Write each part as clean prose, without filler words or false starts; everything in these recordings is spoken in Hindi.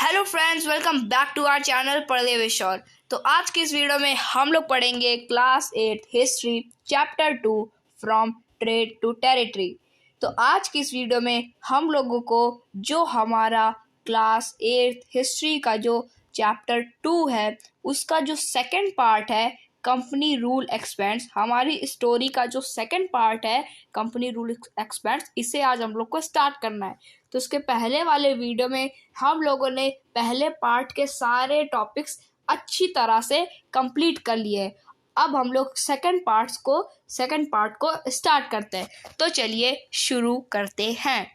Hello friends, welcome back to our channel पढ़े विश्वर। तो आज की इस वीडियो में हम लोग पढ़ेंगे class 8 history chapter 2 from trade to territory. तो आज की इस वीडियो में हम लोगों को जो हमारा क्लास 8 हिस्ट्री का जो चैप्टर 2 है उसका जो सेकंड पार्ट है कंपनी रूल एक्सपेंड्स, हमारी स्टोरी का जो सेकंड पार्ट है कंपनी रूल एक्सपेंड्स, इसे आज हम लोग को स्टार्ट करना है। तो उसके पहले वाले वीडियो में हम लोगों ने पहले पार्ट के सारे टॉपिक्स अच्छी तरह से कंप्लीट कर लिए। अब हम लोग सेकंड पार्ट को स्टार्ट करते हैं। तो चलिए शुरू करते हैं।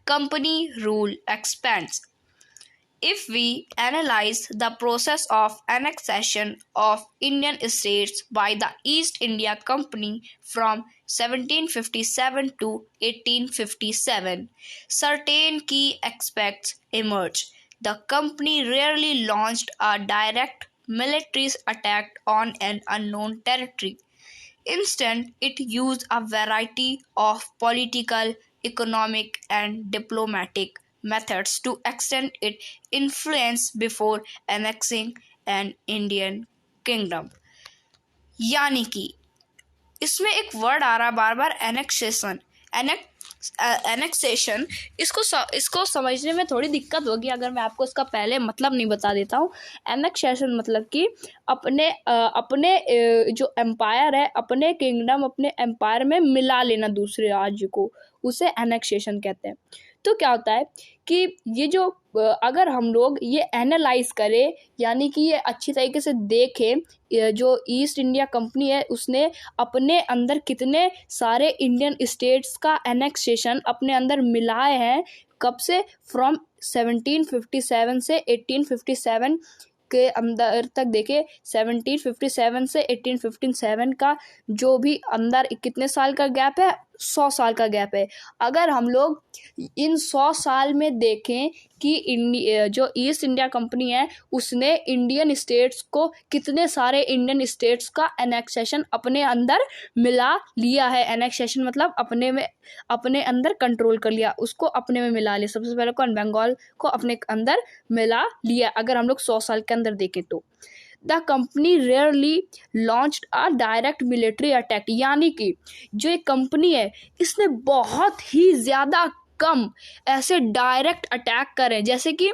Company rule expends. If we analyze the process of annexation of Indian states by the East India Company from 1757 to 1857, certain key aspects emerge. The company rarely launched a direct military attack on an unknown territory. Instead, it used a variety of political, economic, and diplomatic methods to extend its influence before annexing an Indian kingdom. यानी कि इसमें एक वर्ड आ रहा बार बार, एनेक्सेशन। इसको समझने में थोड़ी दिक्कत होगी अगर मैं आपको इसका पहले मतलब नहीं बता देता हूँ। एनेक्सेशन मतलब कि अपने जो एम्पायर है, अपने किंगडम, अपने एम्पायर में मिला लेना दूसरे राज्य को, उसे एनेक्सेशन कहते हैं। तो क्या होता है कि ये जो अगर हम लोग ये एनालाइज करें, यानी कि ये अच्छी तरीके से देखें, जो ईस्ट इंडिया कंपनी है उसने अपने अंदर कितने सारे इंडियन स्टेट्स का एनेक्सेशन अपने अंदर मिलाए हैं। कब से? फ्रॉम 1757 से 1857 के अंदर तक। देखे 1757 से 1857 का जो भी अंदर कितने साल का गैप है? 100 साल का गैप है। अगर हम लोग इन 100 साल में देखें कि जो ईस्ट इंडिया कंपनी है उसने इंडियन स्टेट्स को कितने सारे इंडियन स्टेट्स का एनेक्सेशन अपने अंदर मिला लिया है। एनेक्सेशन मतलब अपने अंदर कंट्रोल कर लिया, उसको अपने में मिला लिया। सबसे पहले कौन? बंगाल को अपने अंदर मिला लिया। अगर हम लोग 100 साल के अंदर देखें तो the company rarely launched a direct military attack, यानी कि जो एक कंपनी है इसने बहुत ही ज़्यादा कम ऐसे डायरेक्ट अटैक करे। जैसे कि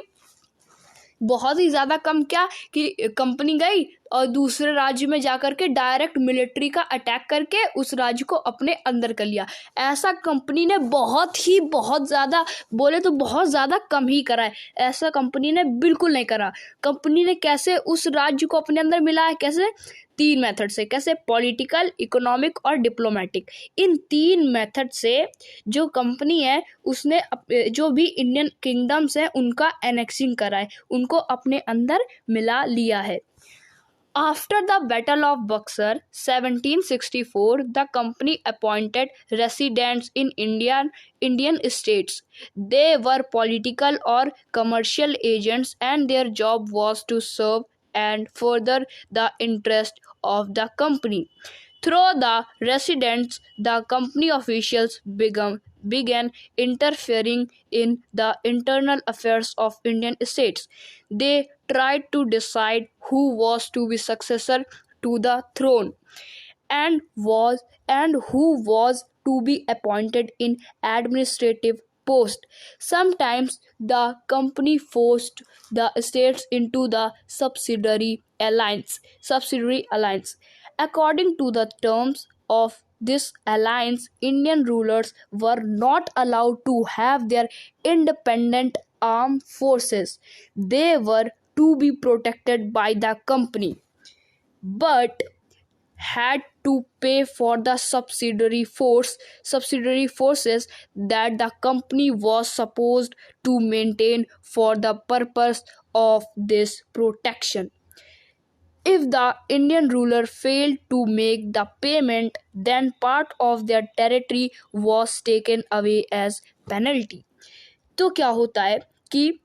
बहुत ही ज़्यादा कम, क्या कि कंपनी गई और दूसरे राज्य में जाकर के डायरेक्ट मिलिट्री का अटैक करके उस राज्य को अपने अंदर कर लिया। ऐसा कंपनी ने बहुत ज़्यादा, बोले तो बहुत ज़्यादा कम ही करा है। ऐसा कंपनी ने बिल्कुल नहीं करा। कंपनी ने कैसे उस राज्य को अपने अंदर मिला है? कैसे? 3 मेथड से। कैसे? पॉलिटिकल, इकोनॉमिक और डिप्लोमेटिक। इन 3 मेथड से जो कंपनी है उसने जो भी इंडियन किंगडम्स है उनका एनेक्सिंग करा है, उनको अपने अंदर मिला लिया है। After the Battle of Buxar 1764, the company appointed residents in Indian states. They were political or commercial agents and their job was to serve and further the interest of the company. Through the residents, the company officials began interfering in the internal affairs of Indian states. They tried to decide who was to be successor to the throne and who was to be appointed in administrative post. Sometimes the company forced the states into the subsidiary alliance. According to the terms of this alliance, Indian rulers were not allowed to have their independent armed forces. They were to be protected by the company, but had to pay for the subsidiary forces that the company was supposed to maintain for the purpose of this protection. If the Indian ruler failed to make the payment, then part of their territory was taken away as penalty. तो क्या होता है कि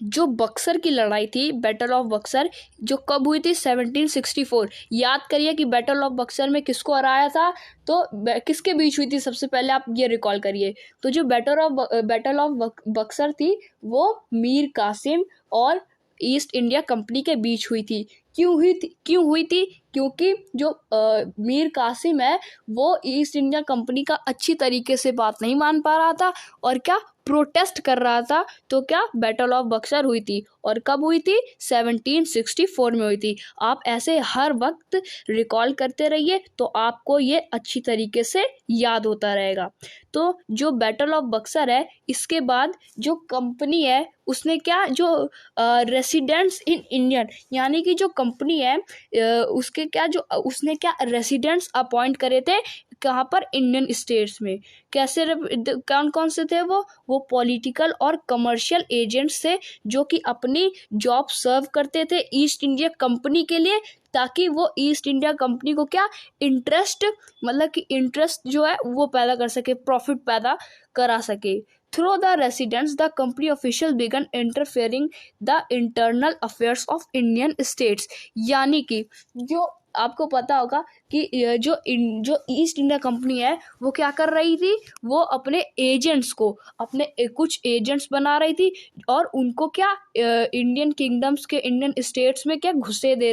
जो बक्सर की लड़ाई थी, बैटल ऑफ बक्सर, जो कब हुई थी? 1764। याद करिए कि बैटल ऑफ बक्सर में किसको हराया था, तो किसके बीच हुई थी, सबसे पहले आप ये रिकॉल करिए। तो जो बैटल ऑफ बक्सर थी वो मीर कासिम और ईस्ट इंडिया कंपनी के बीच हुई थी। क्यों हुई थी? क्योंकि जो मीर कासिम है वो ईस्ट इंडिया कंपनी का अच्छी तरीके से बात नहीं मान पा रहा था और क्या प्रोटेस्ट कर रहा था। तो क्या बैटल ऑफ बक्सर हुई थी, और कब हुई थी? 1764 में हुई थी। आप ऐसे हर वक्त रिकॉल करते रहिए तो आपको ये अच्छी तरीके से याद होता रहेगा। तो जो बैटल ऑफ बक्सर है, इसके बाद जो कंपनी है उसने क्या, जो रेसिडेंट्स इन इंडियन, यानी कि जो कंपनी है उसके क्या, जो उसने क्या रेसिडेंट्स अपॉइंट करे थे, कहाँ पर? इंडियन स्टेट्स में। कैसे? कौन कौन से थे वो पॉलिटिकल और कमर्शियल एजेंट्स थे जो कि अपनी जॉब सर्व करते थे ईस्ट इंडिया कंपनी के लिए, ताकि वो ईस्ट इंडिया कंपनी को क्या इंटरेस्ट, मतलब कि इंटरेस्ट जो है वो पैदा कर सके, प्रॉफिट पैदा करा सके। Through the residents the company official began interfering the internal affairs of Indian states. यानी कि जो आपको पता होगा कि जो ईस्ट इंडिया कंपनी है वो क्या कर रही थी, वो अपने एजेंट्स को, अपने कुछ एजेंट्स बना रही थी और उनको क्या इंडियन किंगडम्स के, इंडियन स्टेट्स में क्या घुसेड़ दे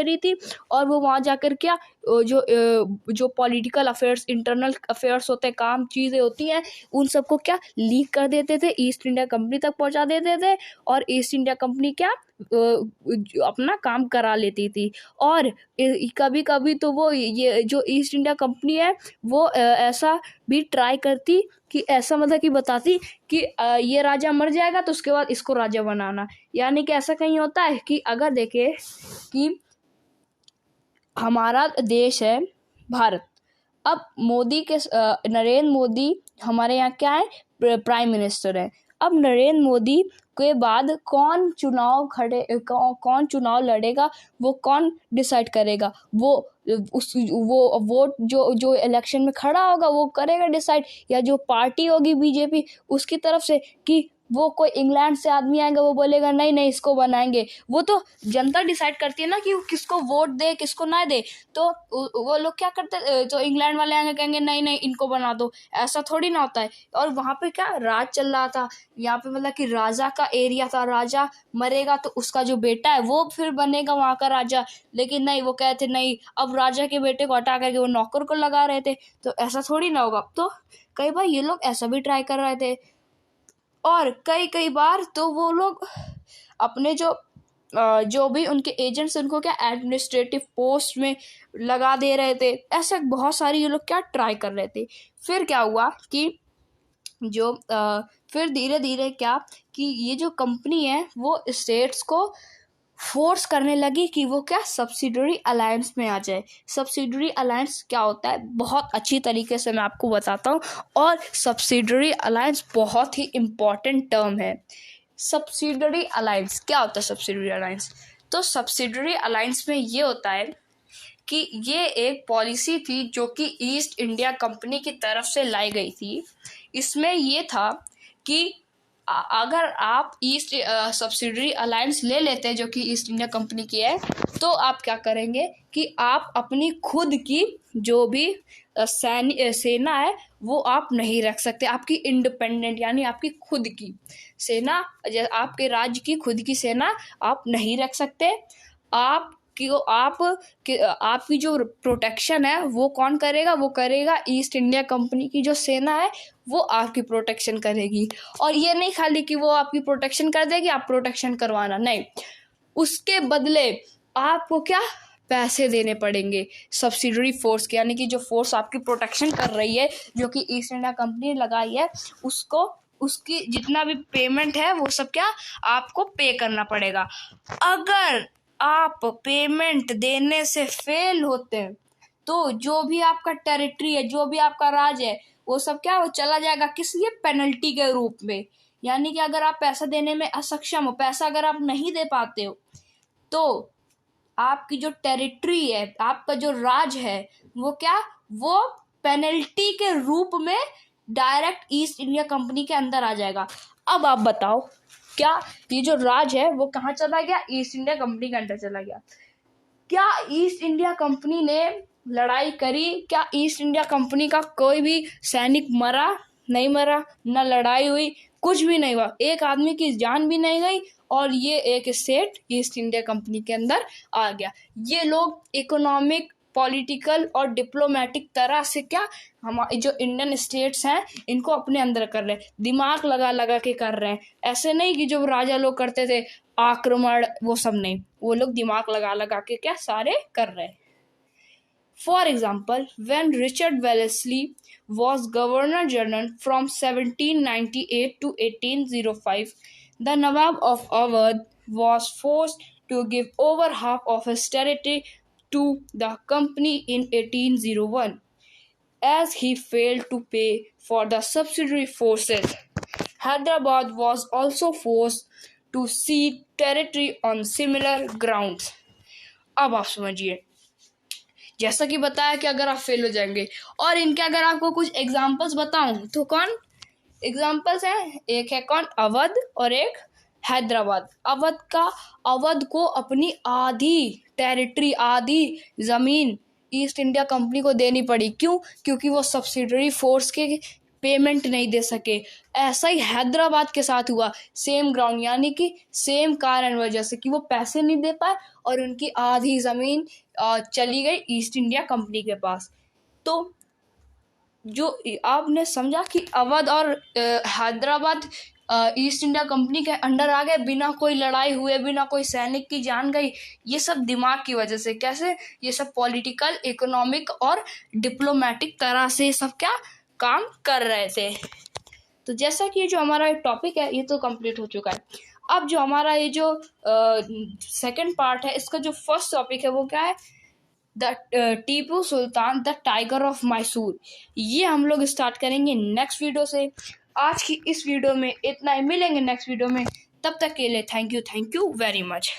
रही थी। और वो वहाँ जाकर क्या जो पॉलिटिकल अफेयर्स, इंटरनल अफेयर्स होते हैं, काम चीज़ें होती हैं, उन सबको क्या लीक कर देते थे, ईस्ट इंडिया कंपनी तक पहुँचा देते थे, और ईस्ट इंडिया कंपनी क्या अपना काम करा लेती थी। और कभी कभी तो वो ये जो ईस्ट इंडिया कंपनी है वो ऐसा भी ट्राई करती कि ऐसा, मतलब कि बताती कि ये राजा मर जाएगा तो उसके बाद इसको राजा बनाना। यानी कि ऐसा कहीं होता है कि अगर देखे कि हमारा देश है भारत, अब नरेंद्र मोदी हमारे यहाँ क्या है? प्राइम मिनिस्टर है। अब नरेंद्र मोदी के बाद कौन चुनाव लड़ेगा, वो कौन डिसाइड करेगा? वो वोट जो इलेक्शन में खड़ा होगा वो करेगा डिसाइड, या जो पार्टी होगी बीजेपी उसकी तरफ से, कि वो कोई इंग्लैंड से आदमी आएगा वो बोलेगा नहीं नहीं इसको बनाएंगे। वो तो जनता डिसाइड करती है ना कि किसको वोट दे किसको ना दे। तो वो लोग क्या करते, तो इंग्लैंड वाले आएंगे कहेंगे नहीं नहीं इनको बना दो, ऐसा थोड़ी ना होता है। और वहाँ पे क्या राज चल रहा था, यहाँ पे मतलब कि राजा का एरिया था, राजा मरेगा तो उसका जो बेटा है वो फिर बनेगा वहाँ का राजा। लेकिन नहीं, वो कहते नहीं, अब राजा के बेटे को हटा करके वो नौकर को लगा रहे थे, तो ऐसा थोड़ी ना होगा। तो कई बार ये लोग ऐसा भी ट्राई कर रहे थे, और कई बार तो वो लोग अपने जो भी उनके एजेंट्स उनको क्या एडमिनिस्ट्रेटिव पोस्ट में लगा दे रहे थे। ऐसे बहुत सारी ये लोग क्या ट्राई कर रहे थे। फिर क्या हुआ कि फिर धीरे धीरे क्या कि ये जो कंपनी है वो स्टेट्स को फोर्स करने लगी कि वो क्या सब्सिडरी अलायंस में आ जाए। सब्सिडरी अलायंस क्या होता है, बहुत अच्छी तरीके से मैं आपको बताता हूँ, और सब्सिडरी अलायंस बहुत ही इम्पॉर्टेंट टर्म है। सब्सिडरी अलायंस क्या होता है? सब्सिडरी अलायंस, तो सब्सिडरी अलायंस में ये होता है कि ये एक पॉलिसी थी जो कि ईस्ट इंडिया कंपनी की तरफ से लाई गई थी। इसमें ये था कि अगर आप ईस्ट सब्सिडरी अलायंस ले लेते हैं जो कि ईस्ट इंडिया कंपनी की है, तो आप क्या करेंगे कि आप अपनी खुद की जो भी सेना है वो आप नहीं रख सकते। आपकी इंडिपेंडेंट यानी आपकी खुद की सेना, आपके राज्य की खुद की सेना आप नहीं रख सकते। आपकी जो प्रोटेक्शन है वो कौन करेगा? वो करेगा ईस्ट इंडिया कंपनी की जो सेना है, वो आपकी प्रोटेक्शन करेगी। और ये नहीं खाली कि वो आपकी प्रोटेक्शन कर देगी, आप प्रोटेक्शन करवाना नहीं, उसके बदले आपको क्या पैसे देने पड़ेंगे सब्सिडरी फोर्स के, यानी कि जो फोर्स आपकी प्रोटेक्शन कर रही है जो कि ईस्ट इंडिया कंपनी लगाई है, उसको उसकी जितना भी पेमेंट है वो सब क्या आपको पे करना पड़ेगा। अगर आप पेमेंट देने से फेल होते हैं तो जो भी आपका टेरिटरी है, जो भी आपका राज है, वो सब क्या वो चला जाएगा किस लिए? पेनल्टी के रूप में। यानी कि अगर आप पैसा देने में असक्षम हो, पैसा अगर आप नहीं दे पाते हो, तो आपकी जो टेरिटरी है, आपका जो राज है, वो क्या वो पेनल्टी के रूप में डायरेक्ट ईस्ट इंडिया कंपनी के अंदर आ जाएगा। अब आप बताओ, क्या ये जो राज है वो कहाँ चला गया? ईस्ट इंडिया कंपनी के अंदर चला गया। क्या ईस्ट इंडिया कंपनी ने लड़ाई करी? क्या ईस्ट इंडिया कंपनी का कोई भी सैनिक मरा? नहीं मरा, ना लड़ाई हुई, कुछ भी नहीं हुआ, एक आदमी की जान भी नहीं गई, और ये एक स्टेट ईस्ट इंडिया कंपनी के अंदर आ गया। ये लोग इकोनॉमिक, पॉलिटिकल और डिप्लोमेटिक तरह से क्या हमारे जो इंडियन स्टेट्स हैं इनको अपने अंदर कर रहे हैं, दिमाग लगा लगा के कर रहे हैं। ऐसे नहीं कि जो राजा लोग करते थे आक्रमण, वो सब नहीं, वो लोग दिमाग लगा लगा के क्या सारे कर रहे हैं। For example, when Richard Wellesley was Governor General from 1798 to 1805, the Nawab of Awadh was forced to give over half of his territory to the company in 1801, as he failed to pay for the subsidiary forces. Hyderabad was also forced to cede territory on similar grounds. अब आप समझिए, जैसा कि बताया कि अगर आप फेल हो जाएंगे, और इनके अगर आपको कुछ एग्जाम्पल्स बताऊं तो कौन एग्जाम्पल्स हैं? एक है कौन? अवध और एक हैदराबाद। अवध को अपनी आधी टेरिटरी, आधी जमीन ईस्ट इंडिया कंपनी को देनी पड़ी। क्यों? क्योंकि वो सब्सिडरी फोर्स के पेमेंट नहीं दे सके। ऐसा ही हैदराबाद के साथ हुआ, सेम ग्राउंड, यानी कि सेम कारण वजह से कि वो पैसे नहीं दे पाए और उनकी आधी ज़मीन चली गई ईस्ट इंडिया कंपनी के पास। तो जो आपने समझा कि अवध और हैदराबाद ईस्ट इंडिया कंपनी के अंडर आ गए बिना कोई लड़ाई हुए, बिना कोई सैनिक की जान गई, ये सब दिमाग की वजह से। कैसे? ये सब पॉलिटिकल, इकोनॉमिक और डिप्लोमेटिक तरह से सब क्या काम कर रहे थे। तो जैसा कि जो हमारा टॉपिक है ये तो कंप्लीट हो चुका है। अब जो हमारा ये जो सेकंड पार्ट है, इसका जो फर्स्ट टॉपिक है वो क्या है? The Tipu Sultan the tiger of Mysore. ये हम लोग स्टार्ट करेंगे नेक्स्ट वीडियो से। आज की इस वीडियो में इतना ही, मिलेंगे नेक्स्ट वीडियो में, तब तक के लिए थैंक यू वेरी मच।